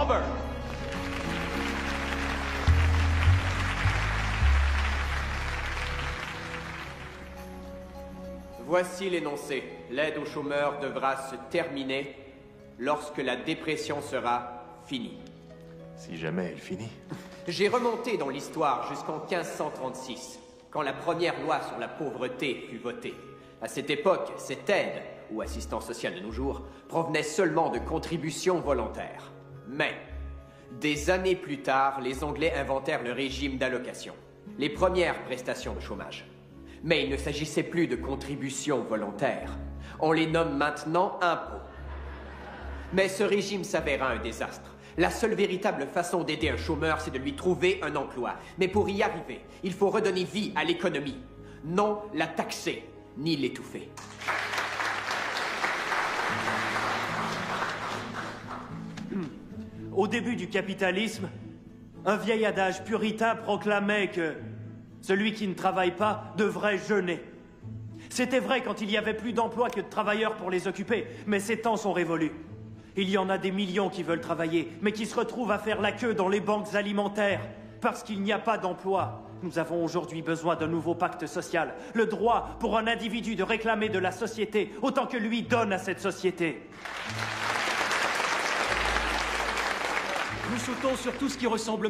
over. Voici l'énoncé. L'aide aux chômeurs devra se terminer lorsque la dépression sera finie. Si jamais elle finit. J'ai remonté dans l'histoire jusqu'en 1536, quand la première loi sur la pauvreté fut votée. À cette époque, cette aide, ou assistance sociale de nos jours, provenait seulement de contributions volontaires. Mais, des années plus tard, les Anglais inventèrent le régime d'allocation, les premières prestations de chômage. Mais il ne s'agissait plus de contributions volontaires. On les nomme maintenant impôts. Mais ce régime s'avéra un désastre. La seule véritable façon d'aider un chômeur, c'est de lui trouver un emploi. Mais pour y arriver, il faut redonner vie à l'économie. Non la taxer, ni l'étouffer. Au début du capitalisme, un vieil adage puritain proclamait que celui qui ne travaille pas devrait jeûner. C'était vrai quand il y avait plus d'emplois que de travailleurs pour les occuper, mais ces temps sont révolus. Il y en a des millions qui veulent travailler, mais qui se retrouvent à faire la queue dans les banques alimentaires, parce qu'il n'y a pas d'emploi. Nous avons aujourd'hui besoin d'un nouveau pacte social, le droit pour un individu de réclamer de la société autant que lui donne à cette société. Nous sautons sur tout ce qui ressemble